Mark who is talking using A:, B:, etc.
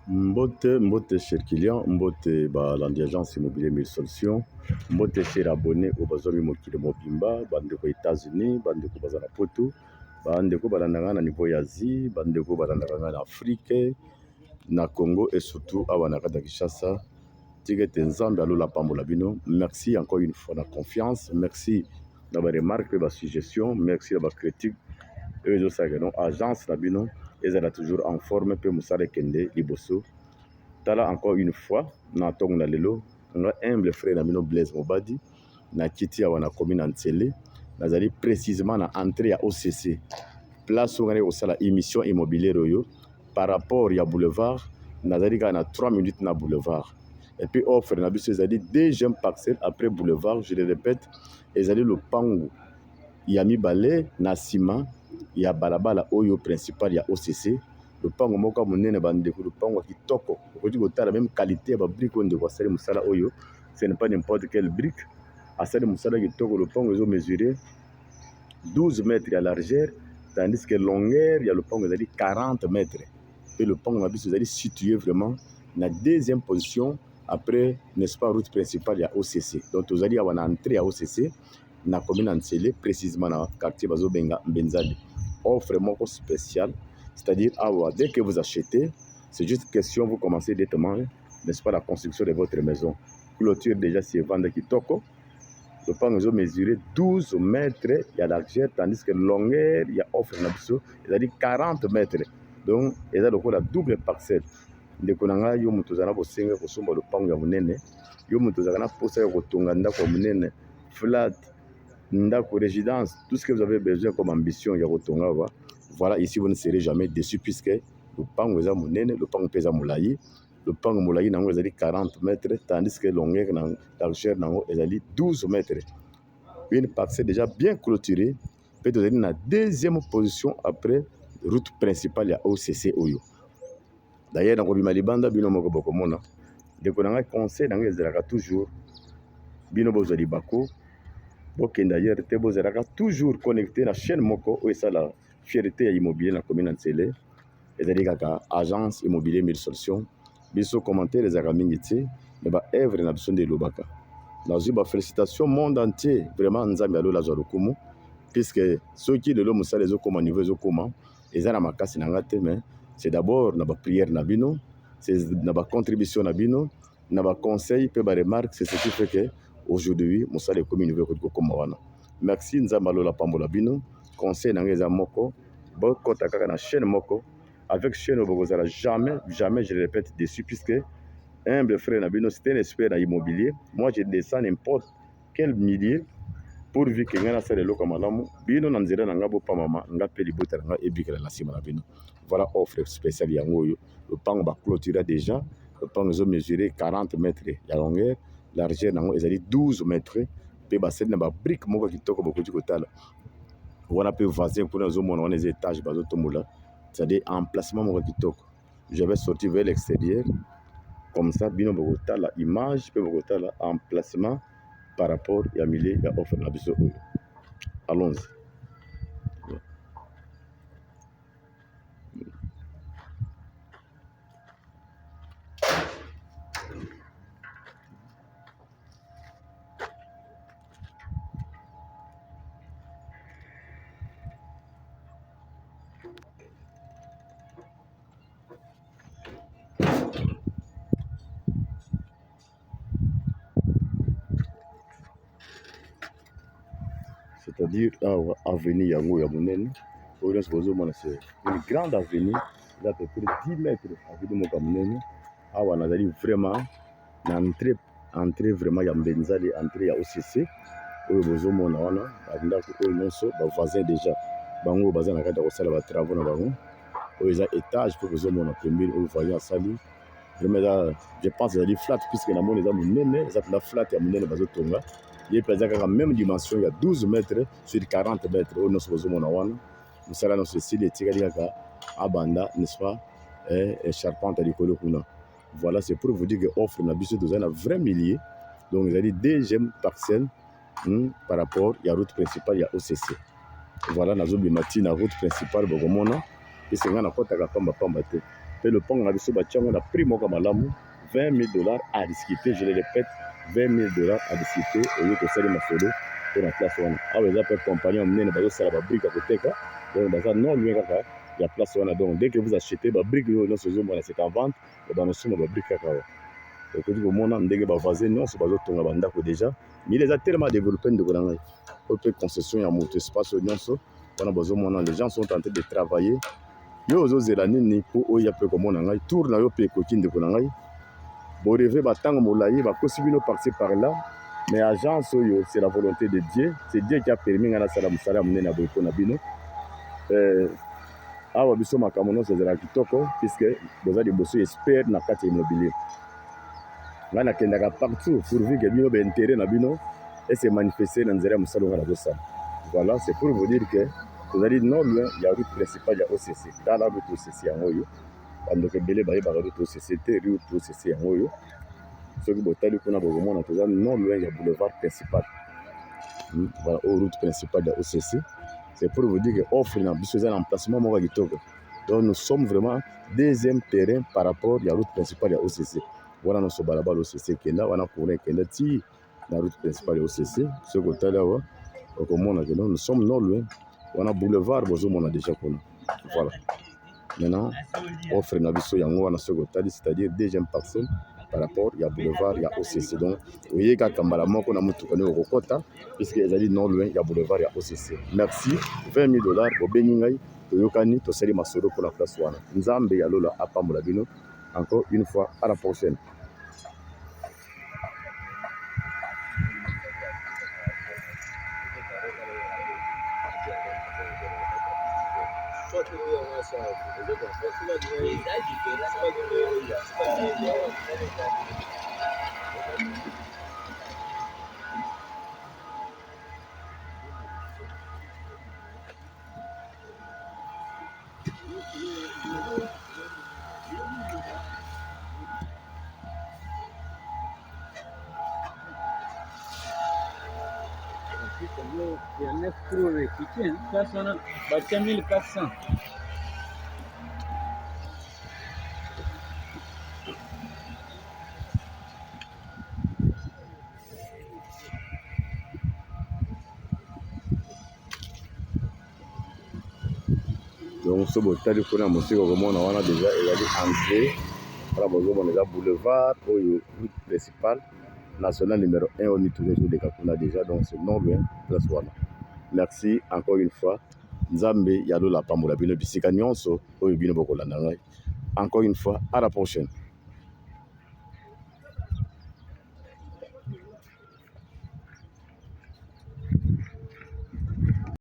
A: Mbote cher client, mbote l'agence immobilier Mille Solutions, mbote cher abonné au bazomi mokili mobimba, bandeko États-Unis, bandeko bazana poto, bandeko balandanga na niveau ya Asie, bandeko balandanga na Afrique, na Congo et surtout awa na kata Kinshasa. Tigete nzambe alola pambola bino. Merci encore une fois la confiance, merci na ba remarque, ba suggestion, merci na ba critique. Et les autres agence na bino ezala toujours en forme pe musale kende liboso. Tala encore une fois na tongo na lelo nga humble frère na bino Blaise Mobadi na kiti awa na commune Ntsele nazali précisément na entrée ya OCC place où on a la émission immobilière oyo par rapport ya boulevard nazali ka na 3 minutes na boulevard et puis offre na biso ezali deuxième parcelle après boulevard, je le répète, ezali le pango ya mibale na sima ya balabala oyo principal ya OCC. Le pango moko monene bandeko, le pango kitoko okoti kotala même qualité ya ba brique onde ko sala musala oyo, ce n'est pas n'importe quelle brique asali musala kitoko. Le pango ezo mesurer 12 mètres à largeur tandis que longueur ya le pango ezali 40 mètres et le pango na biso ezali situé vraiment na deuxième position après, n'est-ce pas, route principale ya OCC. Donc tozali awa na entrée ya OCC na commune Ntsele, précisément dans le quartier Bazo Benga Mbenzali. Offre moko spéciale, c'est-à-dire awa dès que vous achetez, c'est juste question, vous commencez directement, n'est-ce pas, la construction de votre maison. Clôture déjà c'est vendre kitoko. Le pango est mesuré 12 mètres à largeur, tandis que longueur, il y a offre nabiso, c'est-à-dire 40 mètres. Donc, il y a la double parcelle. Ndeko nanga yo mutu zana bosenga kosomba le pango ya munene, yo mutu zana posa ya kotonga ndako munene, flat, ndako résidence, tout ce que vous avez besoin comme ambition ya kotonga wa. Voilà, ici vous ne serez jamais déçu puisque le pango est munene, le pango pesa moulayi. Le pango moulayi nango ezali 40 mètres, tandis que longueur na largeur nango ezali 12 mètres. Une parcelle déjà bien clôturée, peut-être dans la deuxième position après route principale ya OCC oyo. D'ailleurs dans Kobima Libanda bino moko bokomona, ndeko nanga conseil nango ezalaka toujours bino bozali bako bokende d'ailleurs te bozalaka toujours connecté na chaîne moko oyo esala fierté ya immobilier na commune Ntsele, ezali kaka agence immobilier Mille Solutions. Biso commentaire ezalaka mingi te mais ba œuvre na biso nde elobaka. Nazwi ba félicitations monde entier, vraiment nzambe alola zwa lokumu puisque ceux qui lelo musala ezokoma niveau ezokoma eza na makasi na nga te, mais c'est d'abord na ba prière na bino, c'est na ba contribution na bino, na ba conseil pe ba remarque, c'est ce qui fait que aujourd'hui musala ekomi niveau ekoma wana. Merci nzambe alola pambola bino. Conseil na nga eza moko, bokota kaka na chaîne moko. Avec chaîne bokozala jamais je le répète dessus puisque humble frère Nabino, c'est un expert dans l'immobilier. Moi, je descends n'importe quel milieu pourvu que ngana sale loka malamu. Bino nanzela nanga bo pa mama, nga peli bota nga ebikela na sima na bino. Voilà offre spéciale yango yo. Le pango ba clôturer déjà. Le pango zo mesurer 40 mètres ya longueur, largeur nango ezali 12 mètres. Pe ba sel na ba brique moko kitoko bokoti kotala. Wana pe voisin pour zo mona wana les étages bazo tomola. C'est-à-dire emplacement moko kitoko. Je vais sortir vers l'extérieur. Comme ça, bino bogota la image, peut bogota la emplacement par rapport à milieu à offre na biso. Allons-y. C'est-à-dire avenue Yango Yamunene, c'est une grande avenue d'à peu près 10 mètres avenue Mokamunene. On a vraiment entrée vraiment ya Mbenzali, entrée ya OCC. Oyo bozomona wana bandako oyo nyonso bavoisin déjà bango baza na kati ya kosala batravaux na bango oyo eza étage mpo bozomona pembeni oyo voisin asali vraiment je pense ezali flat puisque na moni eza monene eza mpena flat ya monene bazotonga ye mpe eza kaka même dimension ya 12 mètres sur 40 mètres oyo nyonso bozomona wana mosala nyonso esili etikali kaka abanda n'est-ce pas charpente ya likolo kuna. Voilà, c'est pour vous dire que offre na biso dans un vrai millier. Donc, vous avez deuxième parcelle par rapport à la route principale, il y a OCC. Voilà, nazo bimati na route principale, bokomona. Et c'est un accord à pamba pamba te. Et le pont na biso batiango na prix moko malamu, $20,000 à discuter, je le répète, $20,000 à discuter au lieu de salir ma solo pour la place one. Ah, vous avez compagnie en mène, bazo sala ba brique à côté ka. Donc, dans un non loin kaka, il y a place one. Donc, dès que vous achetez ba brique, non ce zoom, c'est en vente, et dans le somme ba brique kaka. Donc, vous mon âme, ndenge ba voisin, non, c'est bazo tonga bandako déjà. Mais il les a tellement développés de Golangai. Autre concession, il y a mon espace, les gens sont en train de travailler. Yo ozo zelani ni po oya pe komona ngai tour na yo pe kokinde ko ngai bo rêver batang molayi ba possibino par-ci par-là mais agence oyo c'est la volonté de Dieu, c'est Dieu qui a permis ngana sala musala munene boiko na bino awa biso makamono sezela kitoko puisque boza de bosso expert na kati immobilier ngana kendaka partout pourvu que bino be intérêt na bino et se manifester dans nzela musala ngana bossa. Voilà, c'est pour vous dire que vous allez non loin, il y a la route principale, il y a OCC. Dans la route OCC, il y a la route OCC, il y a route OCC. Ce qui est non loin, il y a le boulevard principal. Voilà, la route principale, il y a OCC. C'est pour vous dire que offre un emplacement. Donc nous sommes vraiment deuxième terrain par rapport à la route principale, il y a OCC. Voilà, nous sommes à la OCC, on a couru la route principale, il y a OCC. Ce côté là, nous sommes non loin. On a boulevard, on a déjà connu. Voilà. Maintenant, offre Nabiso Yango, on a c'est-à-dire deuxième parcelle par rapport, il y a boulevard, il y a OCC. Donc, vous voyez qu'à Kambala, on a monté au Rokota, puisqu'ils ont dit non loin, il y a boulevard, il y a OCC. Merci. $20,000 pour Beningaï, Toyokani, Toseri Masoro pour la place Wana. Nzambe Yalola, Apamolabino. Encore une fois, à la prochaine.
B: Il y a 9 trous répliqués, ça sonne 1400.
A: Donc, ce beau tas de fourrure, monsieur, on a déjà entré. On a boulevard, route principale, national numéro 1, on est toujours sur des Kakuna déjà, donc c'est non loin, place Wana. Merci encore une fois. Nzambe Yalola Pambola Bino Bisika Nyonso, Oyubino Bokola Nangai. Encore une fois, à la prochaine.